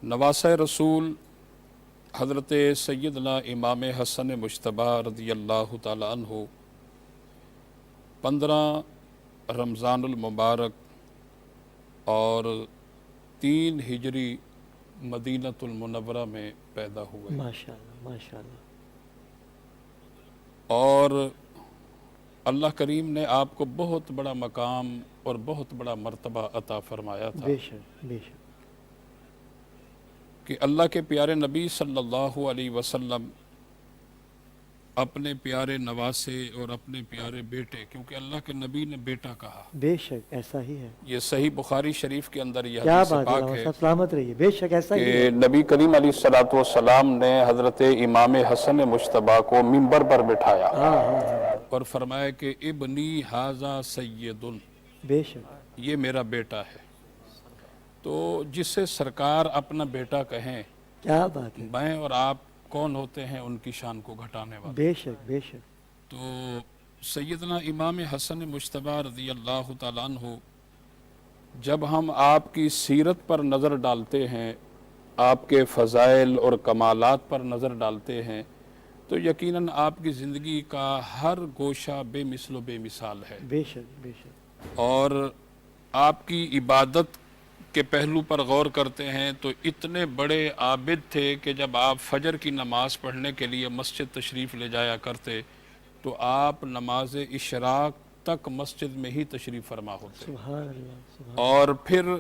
نواسۂ رسول حضرت سیدنا امام حسن مجتبیٰ رضی اللہ تعالیٰ عنہ 15 رمضان المبارک اور 3 ہجری مدینۃ المنورہ میں پیدا ہوئے ماشاءاللہ ماشاءاللہ۔ اور اللہ کریم نے آپ کو بہت بڑا مقام اور بہت بڑا مرتبہ عطا فرمایا تھا بے شک بے شک۔ کہ اللہ کے پیارے نبی صلی اللہ علیہ وسلم اپنے پیارے نواسے اور اپنے پیارے بیٹے، کیونکہ اللہ کے نبی نے بیٹا کہا، بے شک ایسا ہی ہے۔ یہ صحیح بخاری شریف کے اندر یہ کیا حدیث بات ہے، پاک علامہ ہے صاحب سلامت رہیے، بے شک ایسا ہی کہ ہے۔ نبی کریم علیہ السلام نے حضرت امام حسن مجتبیٰ کو منبر پر بٹھایا اور فرمایا کہ ابنی ھذا سید، بے شک یہ میرا بیٹا ہے۔ تو جس سے سرکار اپنا بیٹا کہیں، کیا بات ہے، میں اور آپ کون ہوتے ہیں ان کی شان کو گھٹانے والے؟ بے شک بے شک۔ تو سیدنا امام حسن مجتبیٰ رضی اللہ تعالیٰ عنہ، جب ہم آپ کی سیرت پر نظر ڈالتے ہیں، آپ کے فضائل اور کمالات پر نظر ڈالتے ہیں، تو یقیناً آپ کی زندگی کا ہر گوشہ بے مثل و بے مثال ہے، بے شک بے شک۔ اور آپ کی عبادت کے پہلو پر غور کرتے ہیں تو اتنے بڑے عابد تھے کہ جب آپ فجر کی نماز پڑھنے کے لیے مسجد تشریف لے جایا کرتے تو آپ نماز اشراق تک مسجد میں ہی تشریف فرما ہوتے، سبحان اللہ سبحان اور پھر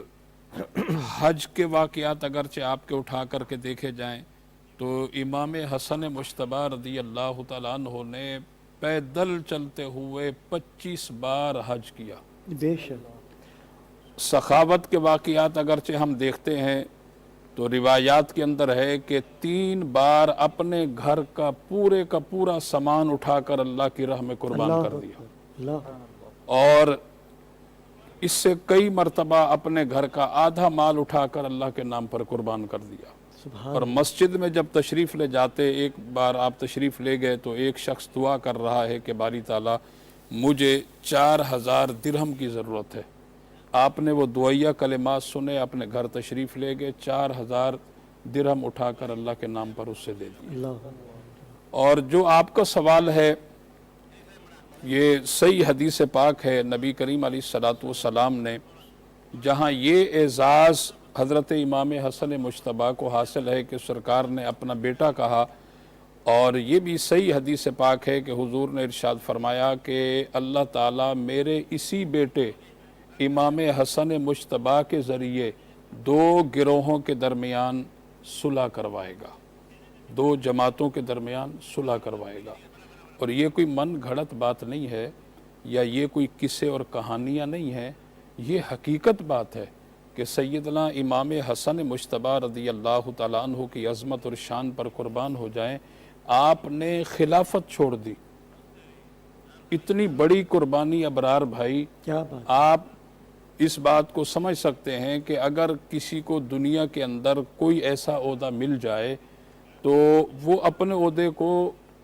حج کے واقعات اگرچہ آپ کے اٹھا کر کے دیکھے جائیں تو امام حسن مجتبیٰ رضی اللہ تعالیٰ عنہ نے پیدل چلتے ہوئے 25 بار حج کیا۔ اللہ، بے شک سخاوت کے واقعات اگرچہ ہم دیکھتے ہیں تو روایات کے اندر ہے کہ 3 بار اپنے گھر کا پورا سامان اٹھا کر اللہ کی راہ میں قربان اللہ کر دیا، اکبر، اللہ اکبر۔ اور اس سے کئی مرتبہ اپنے گھر کا آدھا مال اٹھا کر اللہ کے نام پر قربان کر دیا۔ سبحان اور مسجد میں جب تشریف لے جاتے، ایک بار آپ تشریف لے گئے تو ایک شخص دعا کر رہا ہے کہ باری تعالیٰ مجھے 4000 درہم کی ضرورت ہے، آپ نے وہ دعائیہ کلمات سنے، اپنے گھر تشریف لے گئے، 4000 درہم اٹھا کر اللہ کے نام پر اس سے دے دیا۔ اللہ اکبر۔ اور جو آپ کا سوال ہے یہ صحیح حدیث پاک ہے، نبی کریم علیہ السلام نے جہاں یہ اعزاز حضرت امام حسن مجتبیٰ کو حاصل ہے کہ سرکار نے اپنا بیٹا کہا، اور یہ بھی صحیح حدیث پاک ہے کہ حضور نے ارشاد فرمایا کہ اللہ تعالیٰ میرے اسی بیٹے امام حسن مجتبیٰ کے ذریعے 2 گروہوں کے درمیان صلح کروائے گا، 2 جماعتوں کے درمیان صلح کروائے گا۔ اور یہ کوئی من گھڑت بات نہیں ہے، یا یہ کوئی قصے اور کہانیاں نہیں ہیں، یہ حقیقت بات ہے کہ سیدنا امام حسن مجتبیٰ رضی اللہ تعالیٰ عنہ کی عظمت اور شان پر قربان ہو جائیں، آپ نے خلافت چھوڑ دی۔ اتنی بڑی قربانی ابرار بھائی، کیا بات، آپ اس بات کو سمجھ سکتے ہیں کہ اگر کسی کو دنیا کے اندر کوئی ایسا عہدہ مل جائے تو وہ اپنے عہدے کو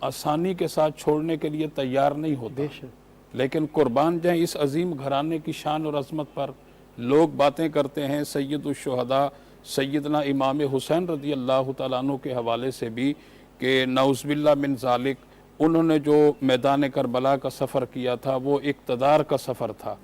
آسانی کے ساتھ چھوڑنے کے لیے تیار نہیں ہوتا، بے شک لیکن قربان جائیں اس عظیم گھرانے کی شان اور عظمت پر۔ لوگ باتیں کرتے ہیں سید الشہداء سیدنا امام حسین رضی اللہ تعالیٰ عنہ کے حوالے سے بھی کہ نعوذ باللہ من ذالک، انہوں نے جو میدان کربلا کا سفر کیا تھا وہ اقتدار کا سفر تھا۔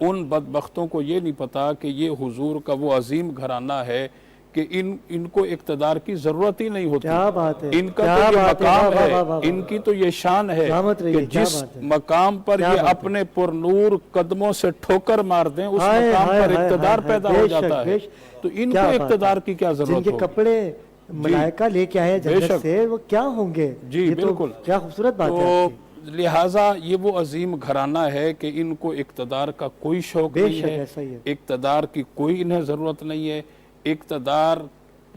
ان بدبختوں کو یہ نہیں پتا کہ یہ حضور کا وہ عظیم گھرانہ ہے کہ ان کو اقتدار کی ضرورت ہی نہیں ہوتی، کیا بات ہے، ان کا کیا تو یہ بات ہے، مقام واہ ہے، واہ واہ واہ، ان کی تو یہ شان ہے سلامت رہیے، کہ کیا جس بات ہے، مقام پر کیا یہ بات ہے۔ اپنے پرنور قدموں سے ٹھوکر مار دیں اس ہائے مقام ہائے پر ہائے اقتدار ہائے، پیدا بے ہو شک، جاتا ہے۔ بے شک، تو ان کیا کو بات ہے۔ اقتدار کی کیا جن ضرورت کے ہوگی؟ کپڑے ملائکہ لے کے آئے بے جنت شک، سے، وہ کیا ہوں گے؟ جی یہ تو بالکل۔ کیا خوبصورت بات ہے تو آپ کی۔ لہٰذا یہ وہ عظیم گھرانہ ہے کہ ان کو اقتدار کا کوئی شوق بے نہیں شک ہے، ایسا ہی ہے۔ اقتدار کی کوئی انہیں ضرورت نہیں ہے۔ اقتدار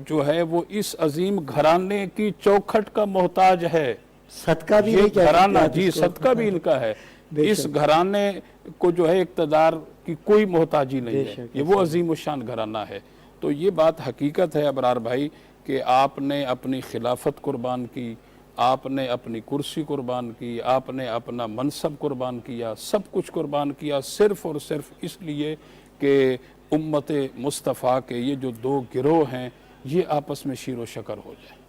جو ہے وہ اس عظیم گھرانے کی چوکھٹ کا محتاج ہے۔ صدقہ بھی یہ نہیں کہہ سکتے گھرانہ آپ جی اس کو۔ صدقہ بھی ان کا ہے، بے اس شک، گھرانے کو جو ہے اقتدار کی کوئی محتاجی بے نہیں ہے، شک، یہ وہ عظیم الشان گھرانہ ہے۔ تو یہ بات حقیقت ہے ابرار بھائی کہ آپ نے اپنی خلافت قربان کی، آپ نے اپنی کرسی قربان کی، آپ نے اپنا منصب قربان کیا، سب کچھ قربان کیا، صرف اور صرف اس لیے کہ امت مصطفیٰ کے یہ جو 2 گروہ ہیں یہ آپس میں شیر و شکر ہو جائے.